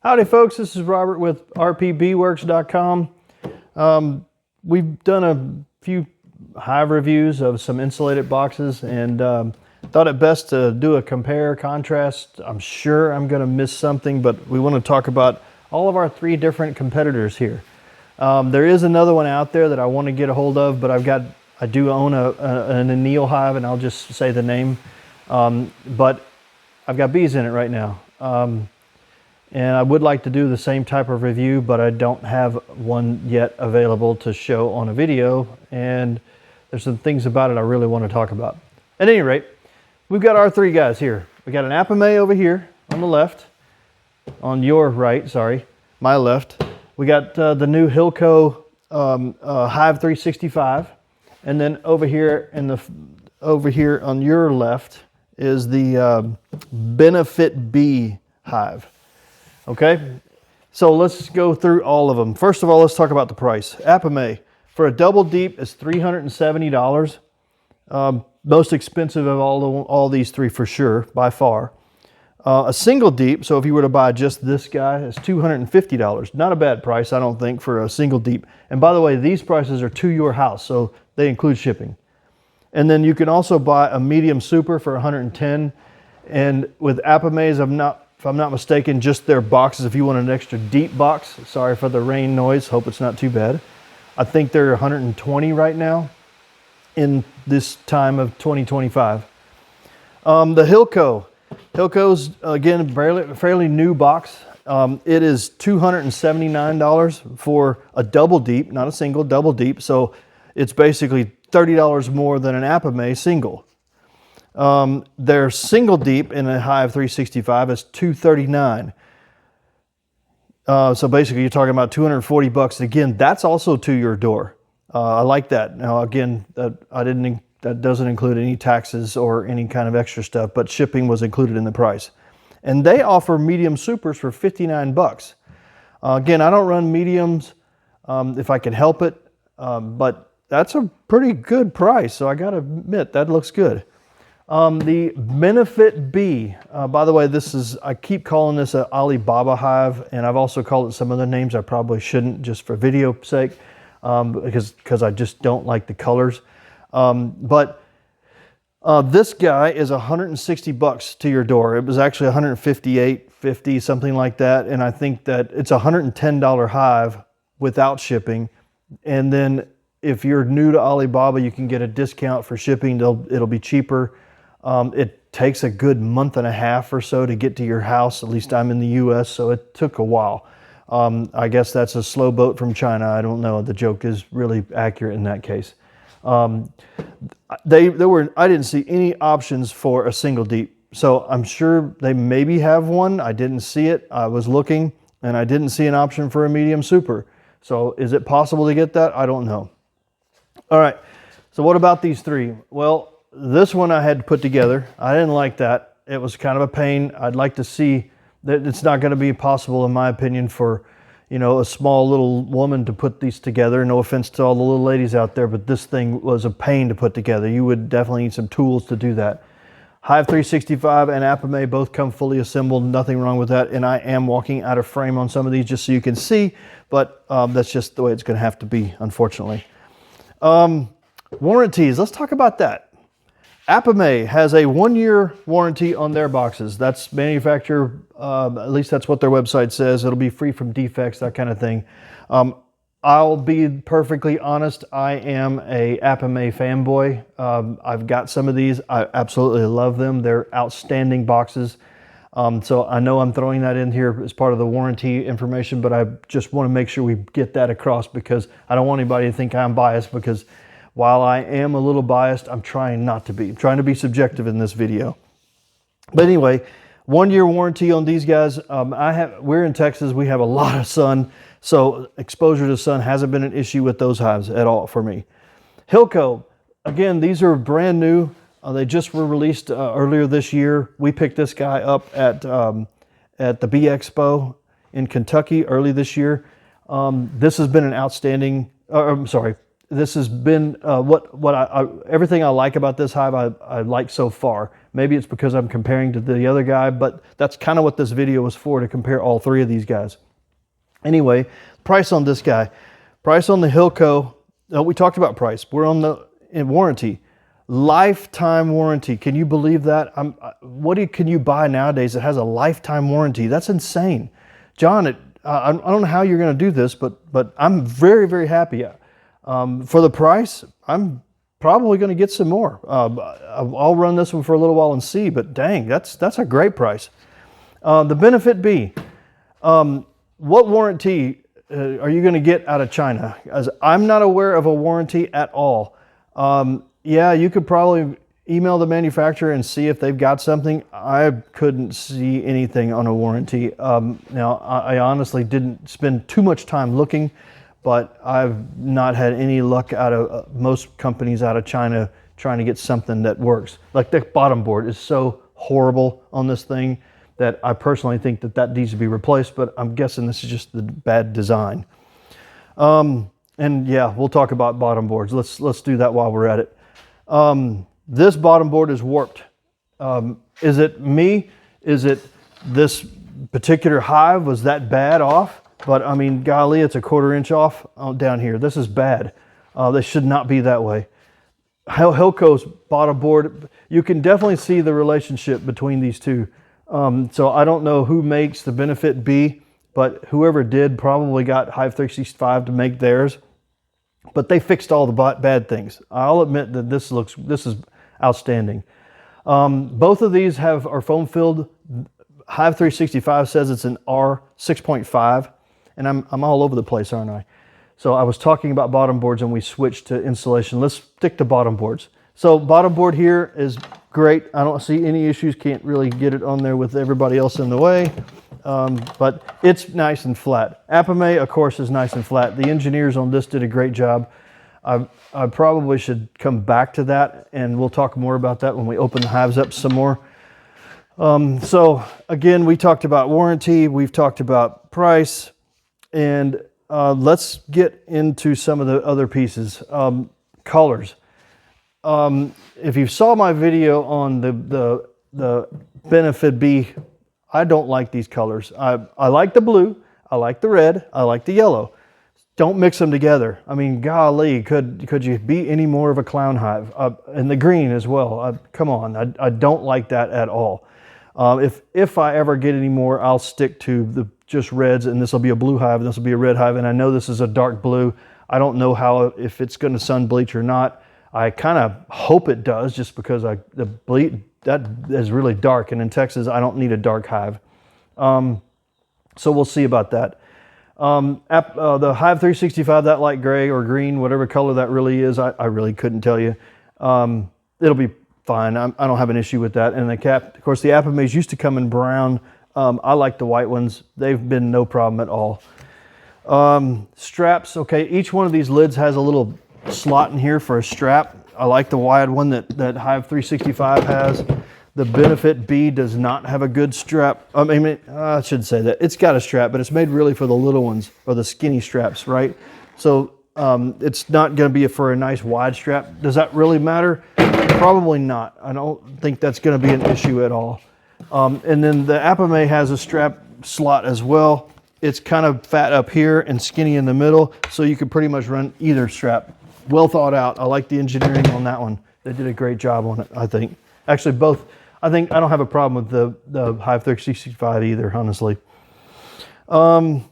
Howdy folks, this is Robert with rpbworks.com. We've done a few hive reviews of some insulated boxes and thought it best to do a compare contrast. I'm sure I'm going to miss something, but we want to talk about all of our three different competitors here. There is another one out there that I want to get a hold of, but I do own an anneal hive, and I'll just say the name. But I've got bees in it right now. And I would like to do the same type of review, but I don't have one yet available to show on a video. And there's some things about it I really want to talk about. At any rate, we've got our three guys here. We got an Apimaye over here on the left, on your right, sorry, my left. We got the new Hilco Hive 365. And then over here on your left is the Benefit Bee Hive. Okay, so let's go through all of them. First of all, let's talk about the price. Apimaye for a double deep is $370. Most expensive of all these three for sure, by far. A single deep, so if you were to buy just this guy, is $250. Not a bad price, I don't think, for a single deep. And by the way, these prices are to your house, so they include shipping. And then you can also buy a medium super for $110. And with Apimaye's, if I'm not mistaken, just their boxes, if you want an extra deep box, sorry for the rain noise, hope it's not too bad. I think they're $120 right now in this time of 2025. The Hilco's, again, fairly new box. It is $279 for a double deep, not a single, double deep. So it's basically $30 more than an Apimaye single. Their single deep in a Hive 365 is $239. So basically you're talking about $240. Again, that's also to your door. I like that. Now again, that doesn't include any taxes or any kind of extra stuff, but shipping was included in the price. And they offer medium supers for $59. Again, I don't run mediums if I can help it, but that's a pretty good price. So I gotta admit, that looks good. The Benefit Bee, by the way, I keep calling this an Alibaba hive, and I've also called it some other names I probably shouldn't, just for video sake, because I just don't like the colors. But this guy is $160 to your door. It was actually $158.50, something like that, and I think that it's a $110 hive without shipping. And then if you're new to Alibaba, you can get a discount for shipping. It'll be cheaper. It takes a good month and a half or so to get to your house. At least I'm in the US, so it took a while. I guess that's a slow boat from China. I don't know. The joke is really accurate in that case. I didn't see any options for a single deep. So I'm sure they maybe have one. I didn't see it. I was looking and I didn't see an option for a medium super. So is it possible to get that? I don't know. All right. So what about these three? Well, this one I had to put together. I didn't like that. It was kind of a pain. I'd like to see that it's not going to be possible, in my opinion, for, a small little woman to put these together. No offense to all the little ladies out there, but this thing was a pain to put together. You would definitely need some tools to do that. Hive 365 and Apimaye both come fully assembled. Nothing wrong with that. And I am walking out of frame on some of these just so you can see, but that's just the way it's going to have to be, unfortunately. Warranties. Let's talk about that. Apimaye has a 1-year warranty on their boxes. That's manufacturer, at least that's what their website says. It'll be free from defects, that kind of thing. I'll be perfectly honest, I am a Apimaye fanboy. I've got some of these. I absolutely love them. They're outstanding boxes. So I know I'm throwing that in here as part of the warranty information, but I just want to make sure we get that across because I don't want anybody to think I'm biased, because while I am a little biased, I'm trying not to be. I'm trying to be subjective in this video. But anyway, 1-year warranty on these guys. We're in Texas. We have a lot of sun, so exposure to sun hasn't been an issue with those hives at all for me. Hilco, again, these are brand new. They just were released earlier this year. We picked this guy up at the Bee Expo in Kentucky early this year. This has been an outstanding, this has been everything I like about this hive I like so far. Maybe it's because I'm comparing to the other guy, but that's kind of what this video was for, to compare all three of these guys. Anyway, price on this guy. Price on the Hilco. We talked about price. We're on the warranty. Lifetime warranty. Can you believe that? Can you buy nowadays that has a lifetime warranty? That's insane. John, I don't know how you're going to do this, but I'm very, very happy. For the price, I'm probably going to get some more. I'll run this one for a little while and see, but dang, that's a great price. The Benefit B. What warranty are you going to get out of China? As I'm not aware of a warranty at all. Yeah, you could probably email the manufacturer and see if they've got something. I couldn't see anything on a warranty. Now, I honestly didn't spend too much time looking, but I've not had any luck out of most companies out of China trying to get something that works. Like the bottom board is so horrible on this thing that I personally think that needs to be replaced, but I'm guessing this is just the bad design. And yeah, we'll talk about bottom boards. Let's do that while we're at it. This bottom board is warped. Is it me? Is it this particular hive was that bad off? But I mean, golly, it's a 1/4 inch off down here. This is bad. They should not be that way. Hilco's bottom board, you can definitely see the relationship between these two. So I don't know who makes the Benefit B, but whoever did probably got Hive 365 to make theirs. But they fixed all the bad things. I'll admit that this is outstanding. Both of these are foam filled. Hive 365 says it's an R6.5, and I'm all over the place, aren't I? So I was talking about bottom boards and we switched to insulation. Let's stick to bottom boards. So bottom board here is great. I don't see any issues. Can't really get it on there with everybody else in the way. But it's nice and flat. Apimaye, of course, is nice and flat. The engineers on this did a great job. I probably should come back to that, and we'll talk more about that when we open the hives up some more. So again, we talked about warranty, we've talked about price, and let's get into some of the other pieces. Colors. If you saw my video on the Benefit B, I don't like these colors. I like the blue, I like the red, I like the yellow. Don't mix them together. I mean, golly, could you be any more of a clown hive? And the green as well. Come on, I don't like that at all. If I ever get any more, I'll stick to the just reds, and this will be a blue hive, and this will be a red hive, and I know this is a dark blue. I don't know if it's going to sun bleach or not. I kind of hope it does, just because that is really dark, and in Texas I don't need a dark hive. So we'll see about that. The Hive 365, that light gray or green, whatever color that really is, I really couldn't tell you. It'll be fine. I don't have an issue with that. And the cap, of course, the Apimays used to come in brown. I like the white ones. They've been no problem at all. Straps, okay, each one of these lids has a little slot in here for a strap. I like the wide one that Hive 365 has. The Benefit B does not have a good strap. I should say that. It's got a strap, but it's made really for the little ones, or the skinny straps, right? So it's not going to be for a nice wide strap. Does that really matter? Probably not. I don't think that's going to be an issue at all. And then the Apimaye has a strap slot as well. It's kind of fat up here and skinny in the middle, so you could pretty much run either strap. Well thought out. I like the engineering on that one. They did a great job on it, I think. Actually, both. I don't have a problem with the Hive 365 either, honestly. Now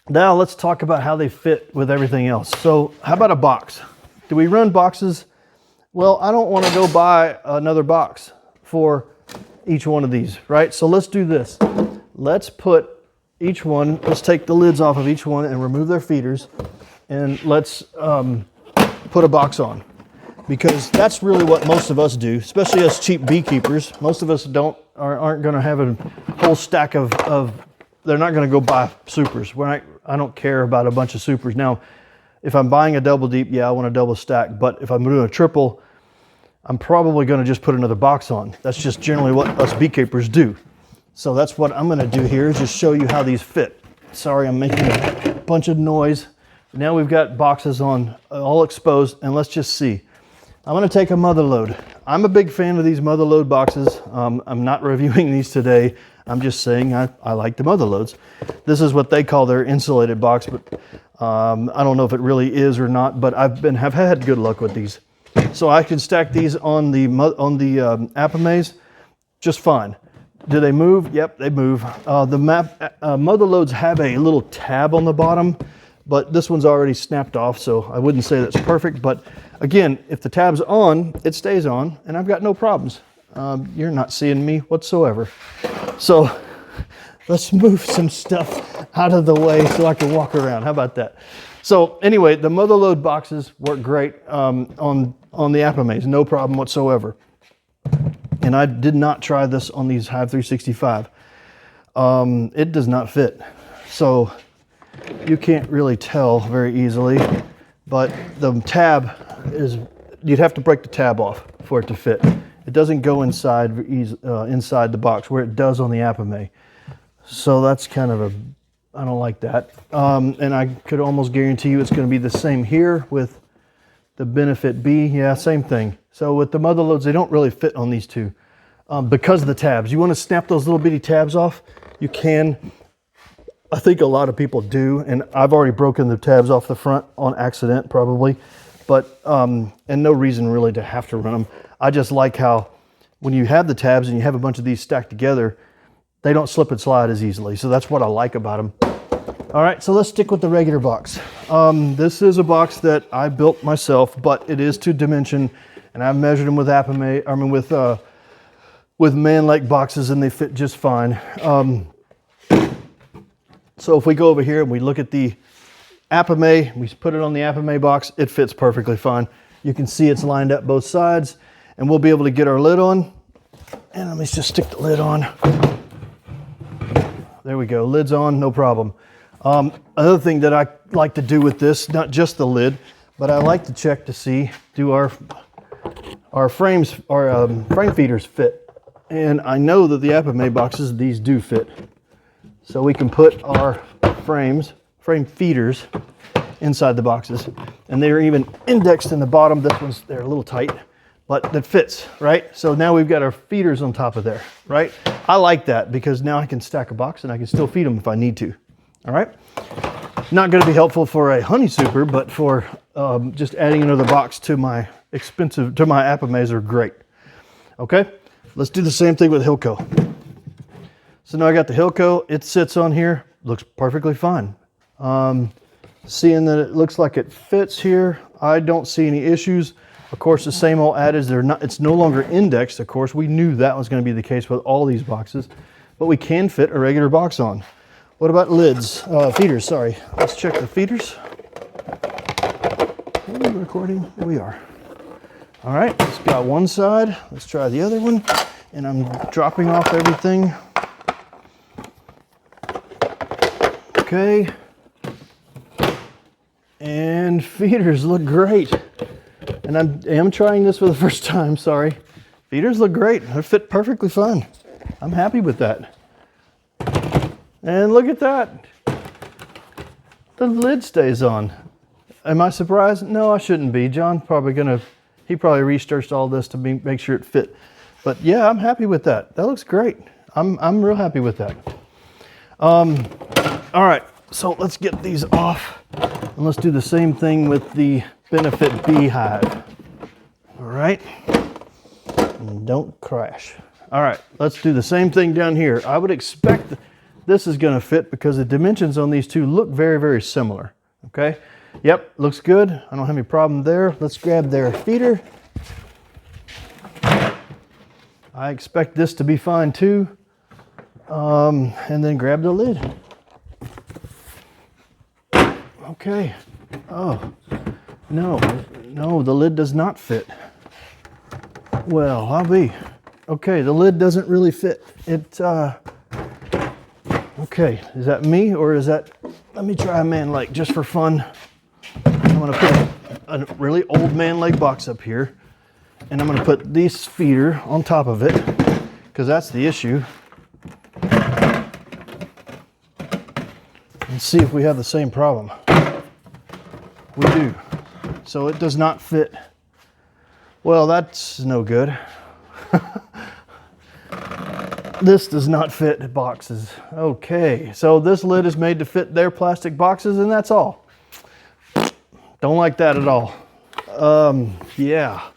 let's talk about how they fit with everything else. So how about a box? Do we run boxes? Well, I don't want to go buy another box for each one of these, right? So let's do this. Let's put each one, let's take the lids off of each one and remove their feeders, and let's put a box on. Because that's really what most of us do, especially us cheap beekeepers. Most of us aren't going to have a whole stack of they're not going to go buy supers. I don't care about a bunch of supers. Now, if I'm buying a double deep, yeah, I want a double stack. But if I'm doing a triple, I'm probably going to just put another box on. That's just generally what us beekeepers do. So that's what I'm going to do here, is just show you how these fit. Sorry, I'm making a bunch of noise. Now we've got boxes on all exposed, and let's just see. I'm going to take a mother load. I'm a big fan of these mother load boxes. I'm not reviewing these today. I'm just saying I like the mother loads. This is what they call their insulated box, but I don't know if it really is or not, but have had good luck with these. So I can stack these on the Apimays just fine. Do they move? Yep, they move. The mother loads have a little tab on the bottom, but this one's already snapped off, so I wouldn't say that's perfect. But again, if the tab's on, it stays on, and I've got no problems. You're not seeing me whatsoever. So let's move some stuff out of the way so I can walk around. How about that? So anyway, the mother load boxes work great on the Apimays, no problem whatsoever. And I did not try this on these Hive 365. It does not fit. So you can't really tell very easily, but the tab is, you'd have to break the tab off for it to fit. It doesn't go inside the box where it does on the Apimaye. So that's kind of I don't like that. And I could almost guarantee you it's going to be the same here with the Benefit B. Yeah, same thing. So with the mother loads, they don't really fit on these two because of the tabs. You want to snap those little bitty tabs off? You can. I think a lot of people do, and I've already broken the tabs off the front on accident probably, but and no reason really to have to run them. I just like how when you have the tabs and you have a bunch of these stacked together, they don't slip and slide as easily. So that's what I like about them. All right, so let's stick with the regular box. This is a box that I built myself, but it is to dimension, and I've measured them with Apimaye, with man lake boxes, and they fit just fine. So if we go over here and we look at the Apimaye, we put it on the Apimaye box, it fits perfectly fine. You can see it's lined up both sides, and we'll be able to get our lid on. And let me just stick the lid on. There we go, lid's on, no problem. Another thing that I like to do with this, not just the lid, but I like to check to see, do our frame feeders fit? And I know that the Apimaye boxes, these do fit. So we can put our frame feeders inside the boxes. And they're even indexed in the bottom. This one's, they're a little tight, but that fits, right? So now we've got our feeders on top of there, right? I like that because now I can stack a box and I can still feed them if I need to, all right? Not gonna be helpful for a honey super, but for just adding another box to my Apimays are great. Okay, let's do the same thing with Hilco. So now I got the Hilco, it sits on here, looks perfectly fine. Seeing that it looks like it fits here, I don't see any issues. Of course, the same old adage, it's no longer indexed. Of course, we knew that was going to be the case with all these boxes, but we can fit a regular box on. What about lids? Feeders, sorry. Let's check the feeders. Are we recording? Here we are. All right, it's got one side. Let's try the other one. And I'm dropping off everything. Okay. And feeders look great. And I am trying this for the first time, sorry. Feeders look great. They fit perfectly fine. I'm happy with that. And look at that. The lid stays on. Am I surprised? No, I shouldn't be. John's probably he probably researched all this to make sure it fit. But yeah, I'm happy with that. That looks great. I'm real happy with that. All right, so let's get these off. And let's do the same thing with the Benefit beehive. All right, and don't crash. All right, let's do the same thing down here. I would expect this is going to fit because the dimensions on these two look very, very similar. Okay, yep, looks good. I don't have any problem there. Let's grab their feeder. I expect this to be fine too. And then grab the lid. Okay. Oh, no, the lid does not fit. Well, I'll be. Okay, the lid doesn't really fit. Okay, is that me or is that, let me try a man lake just for fun. I'm gonna put a really old man lake box up here and I'm gonna put this feeder on top of it because that's the issue. And see if we have the same problem. we do. So it does not fit. Well, that's no good. This does not fit boxes. Okay, so this lid is made to fit their plastic boxes, and that's all. Don't like that at all. Yeah,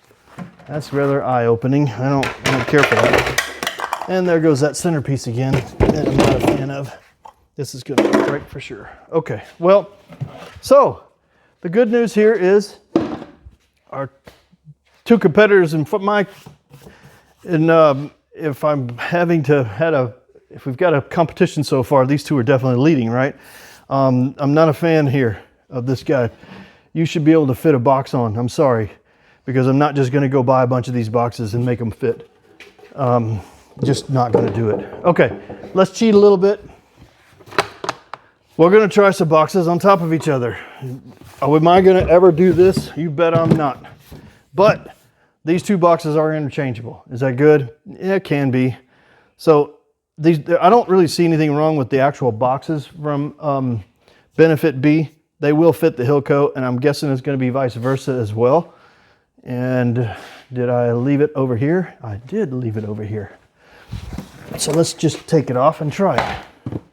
that's rather eye-opening. I don't care for that. And there goes that centerpiece again that I'm not a fan of. This is gonna break for sure. Okay, well, so the good news here is our two competitors in if I'm having to if we've got a competition so far, these two are definitely leading, right? I'm not a fan here of this guy. You should be able to fit a box on. I'm sorry, because I'm not just going to go buy a bunch of these boxes and make them fit. Just not going to do it. Okay, let's cheat a little bit. We're going to try some boxes on top of each other. Am I going to ever do this? You bet I'm not. But these two boxes are interchangeable. Is that good? Yeah, it can be. So I don't really see anything wrong with the actual boxes from Benefit B. They will fit the Hilco, and I'm guessing it's going to be vice versa as well. And did I leave it over here? I did leave it over here. So let's just take it off and try it.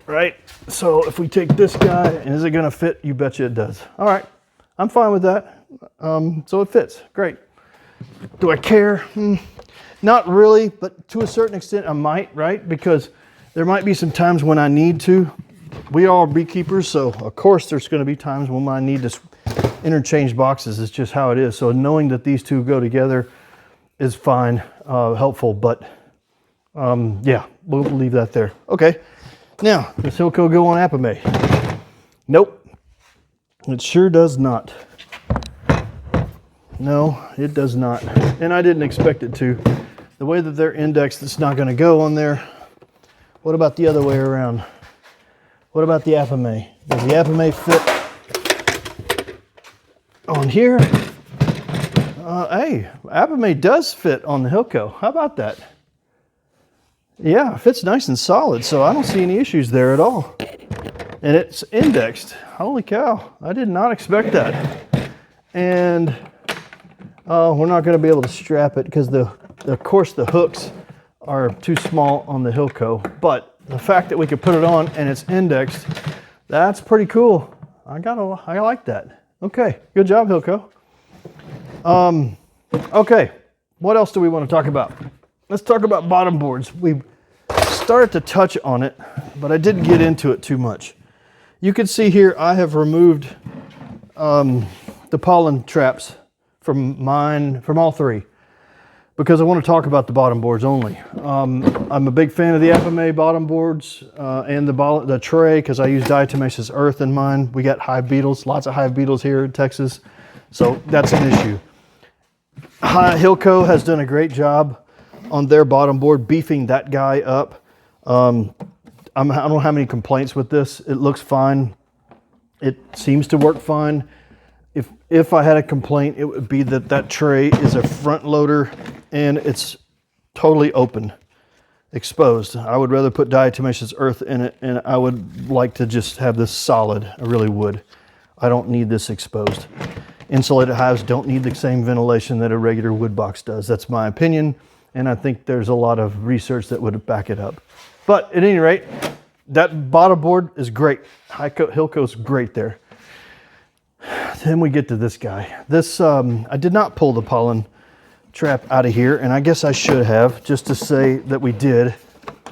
Right? So if we take this guy, and is it going to fit? You betcha it does. All right. I'm fine with that. So it fits. Great. Do I care? Not really, but to a certain extent I might, right? Because there might be some times when I need to. We are beekeepers, so of course there's going to be times when I need to interchange boxes. It's just how it is. So knowing that these two go together is fine, helpful, but yeah, we'll leave that there. Okay, now does Hilco go on Apimaye? Nope, it sure does not. No, it does not, and I didn't expect it to. The way that they're indexed, it's not going to go on there. What about the other way around? What about the Apimaye? Does the Apimaye fit on here? Hey, Apimaye does fit on the Hilco. How about that? Yeah, it fits nice and solid, so I don't see any issues there at all. And it's indexed. Holy cow, I did not expect that. And we're not going to be able to strap it because of course the hooks are too small on the Hilco, but the fact that we could put it on and it's indexed, that's pretty cool. I like that. Okay, good job, Hilco. Okay, what else do we want to talk about? Let's talk about bottom boards. We started to touch on it, but I didn't get into it too much. You can see here I have removed the pollen traps from all three, because I want to talk about the bottom boards only. I'm a big fan of the Apimaye bottom boards and the tray, because I use diatomaceous earth in mine. We got hive beetles, lots of hive beetles here in Texas, so that's an issue. Hilco has done a great job on their bottom board, beefing that guy up. I don't have any complaints with this. It looks fine. It seems to work fine. If I had a complaint, it would be that tray is a front loader and it's totally open, exposed. I would rather put diatomaceous earth in it, and I would like to just have this solid. I really would. I don't need this exposed. Insulated hives don't need the same ventilation that a regular wood box does. That's my opinion, and I think there's a lot of research that would back it up. But at any rate, that bottom board is great. Hilco's great there. Then we get to this guy. This, I did not pull the pollen trap out of here, and I guess I should have, just to say that we did.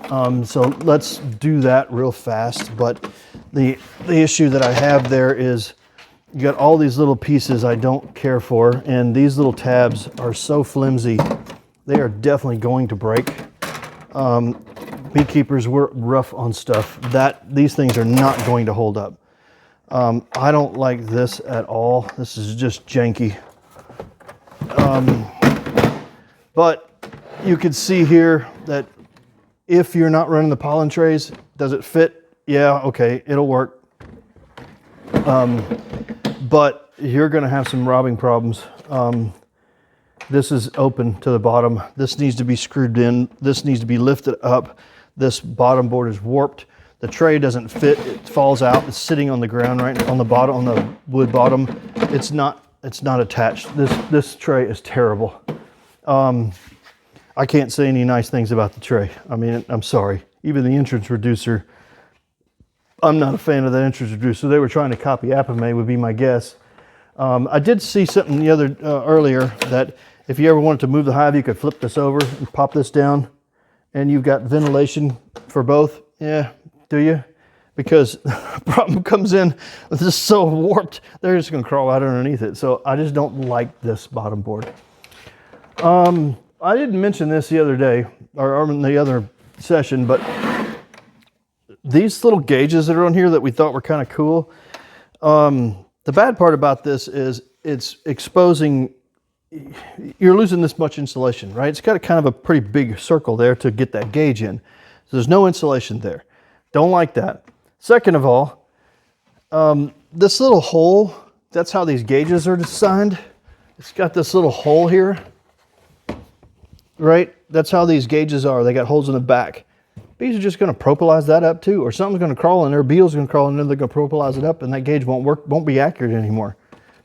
So let's do that real fast. But the issue that I have there is you got all these little pieces I don't care for, and these little tabs are so flimsy. They are definitely going to break. Beekeepers, we're rough on stuff. These things are not going to hold up. I don't like this at all. This is just janky. But you can see here that if you're not running the pollen trays, does it fit? Yeah, okay, it'll work. But you're gonna have some robbing problems. This is open to the bottom. This needs to be screwed in. This needs to be lifted up. This bottom board is warped. the tray doesn't fit, it falls out, it's sitting on the ground right on the bottom, on the wood bottom. It's not attached. This tray is terrible. I can't say any nice things about the tray. I mean, I'm sorry. Even the entrance reducer, I'm not a fan of that entrance reducer. They were trying to copy Apimaye would be my guess. I did see something the other earlier that if you ever wanted to move the hive, you could flip this over and pop this down, and you've got ventilation for both. Yeah, do you? Because the problem comes in, this is so warped, they're just going to crawl out underneath it. So I just don't like this bottom board. I didn't mention this the other day, or in the other session, but these little gauges that are on here that we thought were kind of cool. The bad part about this is it's exposing, you're losing this much insulation, right? It's got a kind of a pretty big circle there to get that gauge in. So there's no insulation there. Don't like that. Second of all, this little hole, that's how these gauges are designed. It's got this little hole here, right? That's how these gauges are. They got holes in the back. Bees are just going to propylize that up too, or something's going to crawl in there. Beetles are going to crawl in there. They're going to propylize it up, and that gauge won't be accurate anymore.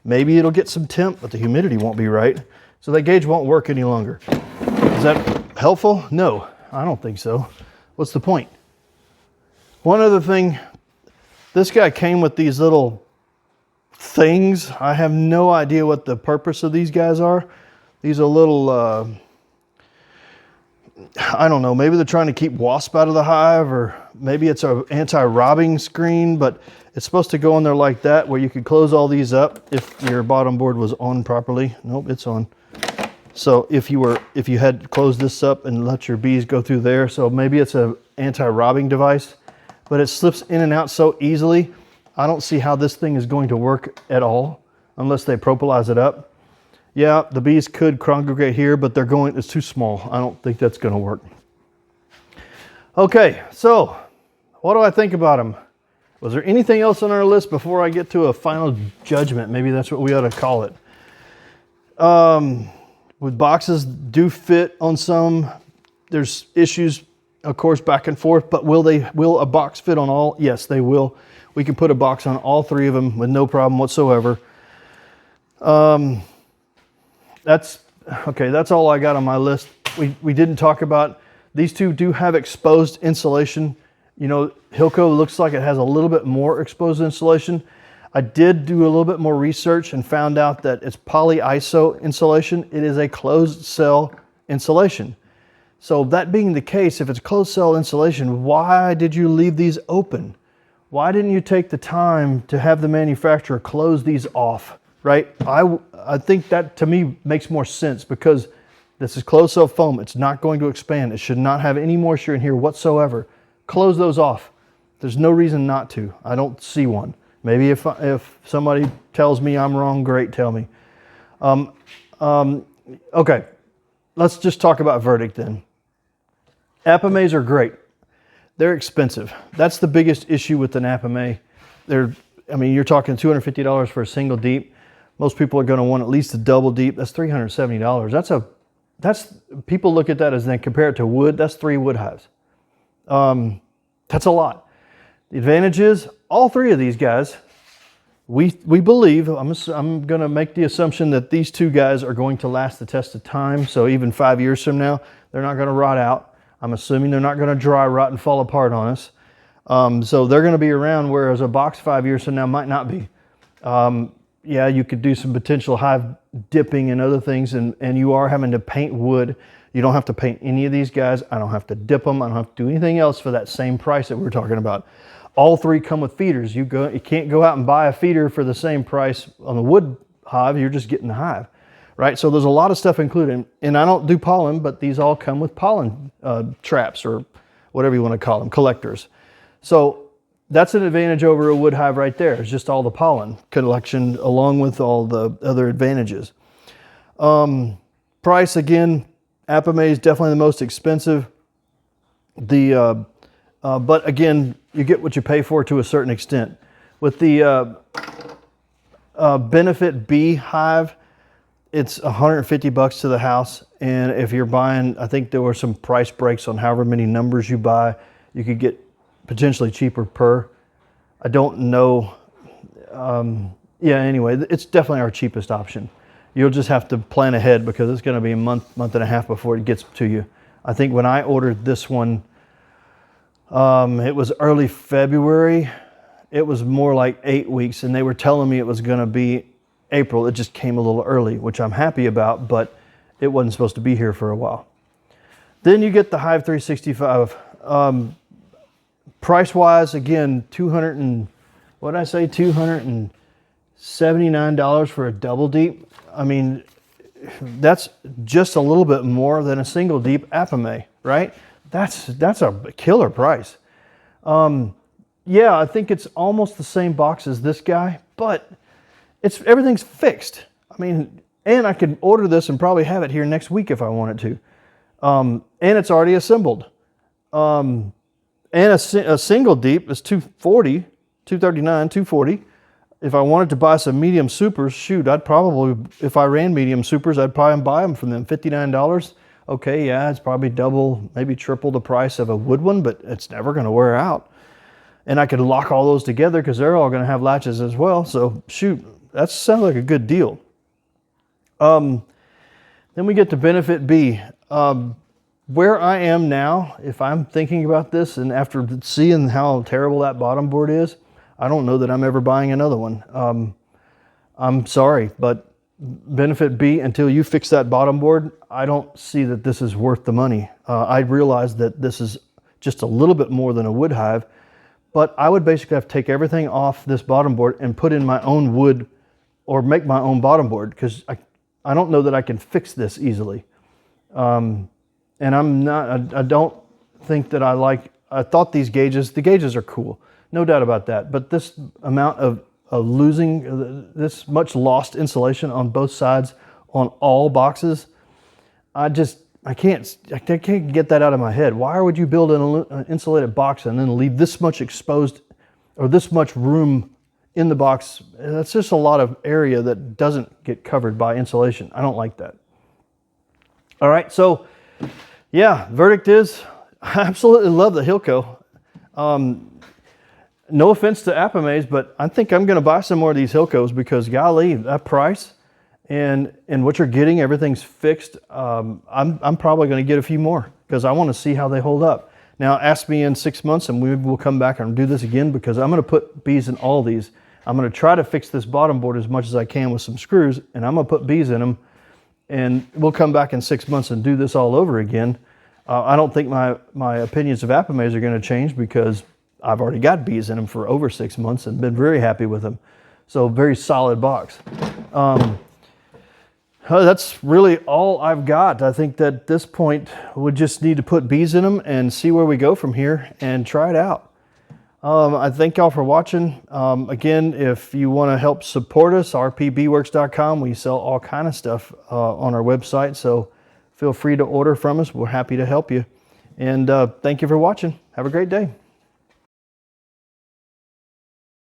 Maybe it'll get some temp, but the humidity won't be right, so that gauge won't work any longer. Is that helpful? No, I don't think so. What's the point? One other thing, this guy came with these little things. I have no idea what the purpose of these guys are. These are little, I don't know, maybe they're trying to keep wasp out of the hive, or maybe it's an anti-robbing screen, but it's supposed to go in there like that, where you could close all these up if your bottom board was on properly. Nope, it's on. So if you had closed this up and let your bees go through there, so maybe it's an anti-robbing device, but it slips in and out so easily. I don't see how this thing is going to work at all unless they propylize it up. Yeah, the bees could congregate here, but it's too small. I don't think that's going to work. Okay, so what do I think about them? Was there anything else on our list before I get to a final judgment? Maybe that's what we ought to call it. With boxes do fit on some. There's issues, of course, back and forth, but will a box fit on all? Yes, they will. We can put a box on all three of them with no problem whatsoever. That's all I got on my list. We didn't talk about, these two do have exposed insulation. You know, Hilco looks like it has a little bit more exposed insulation. I did do a little bit more research and found out that it's polyiso insulation. It is a closed cell insulation. So that being the case, if it's closed cell insulation, why did you leave these open? Why didn't you take the time to have the manufacturer close these off, right? I think that to me makes more sense, because this is closed cell foam. It's not going to expand. It should not have any moisture in here whatsoever. Close those off. There's no reason not to. I don't see one. Maybe if somebody tells me I'm wrong, great, tell me. Okay, let's just talk about verdict then. Apimays are great. They're expensive. That's the biggest issue with an Apimaye. You're talking $250 for a single deep. Most people are going to want at least a double deep. That's $370. People look at that as then compare it to wood. That's 3 wood hives. That's a lot. The advantage is all 3 of these guys, we believe, I'm going to make the assumption that these 2 guys are going to last the test of time. So even 5 years from now, they're not going to rot out. I'm assuming they're not going to dry rot and fall apart on us. So they're going to be around, whereas a box 5 years from now might not be. Yeah, you could do some potential hive dipping and other things, and you are having to paint wood. You don't have to paint any of these guys. I don't have to dip them. I don't have to do anything else for that same price that we're talking about. All 3 come with feeders. You can't go out and buy a feeder for the same price on the wood hive. You're just getting the hive, right? So there's a lot of stuff included. And I don't do pollen, but these all come with pollen traps, or whatever you want to call them, collectors. So that's an advantage over a wood hive right there. It's just all the pollen collection along with all the other advantages. Price, again, Apimaye is definitely the most expensive. But again, you get what you pay for to a certain extent. With the Benefit Bee hive, it's $150 to the house. And if you're buying, I think there were some price breaks on however many numbers you buy. You could get potentially cheaper per. I don't know. Yeah, anyway, it's definitely our cheapest option. You'll just have to plan ahead because it's going to be a month and a half before it gets to you. I think when I ordered this one, it was early February. It was more like 8 weeks, and they were telling me it was going to be April. It just came a little early, which I'm happy about, but it wasn't supposed to be here for a while. Then you get the Hive 365. Price-wise, again, $279 for a double deep. I mean, that's just a little bit more than a single deep Apimaye, right? That's a killer price. Yeah, I think it's almost the same box as this guy, but everything's fixed. I mean, and I could order this and probably have it here next week if I wanted to. And it's already assembled. And a single deep is $239, $240. If I wanted to buy some medium supers, shoot, I'd probably, if I ran medium supers, I'd probably buy them from them, $59. Okay, yeah, it's probably double, maybe triple the price of a wood one, but it's never going to wear out. And I could lock all those together because they're all going to have latches as well. So shoot, that sounds like a good deal. Then we get to benefit B. Where I am now, if I'm thinking about this and after seeing how terrible that bottom board is, I don't know that I'm ever buying another one. I'm sorry, but benefit B, until you fix that bottom board, I don't see that this is worth the money. I realize that this is just a little bit more than a wood hive, but I would basically have to take everything off this bottom board and put in my own wood or make my own bottom board because I don't know that I can fix this easily. And I don't think that I thought the gauges are cool, no doubt about that. But this amount of losing, this much lost insulation on both sides on all boxes, I can't get that out of my head. Why would you build an insulated box and then leave this much exposed or this much room in the box? That's just a lot of area that doesn't get covered by insulation. I don't like that. All right, so yeah, verdict is I absolutely love the Hilco. No offense to Apimaye's, but I think I'm going to buy some more of these Hilcos because golly, that price and what you're getting, everything's fixed. I'm probably going to get a few more because I want to see how they hold up. Now, ask me in 6 months and we will come back and do this again because I'm going to put bees in all these. I'm going to try to fix this bottom board as much as I can with some screws, and I'm going to put bees in them, and we'll come back in 6 months and do this all over again. I don't think my opinions of Apimaye's are going to change because I've already got bees in them for over 6 months and been very happy with them. So very solid box. That's really all I've got. I think that at this point we just need to put bees in them and see where we go from here and try it out. I thank y'all for watching. Again, if you want to help support us, rpbeeworks.com. We sell all kind of stuff on our website, so feel free to order from us. We're happy to help you. And thank you for watching. Have a great day.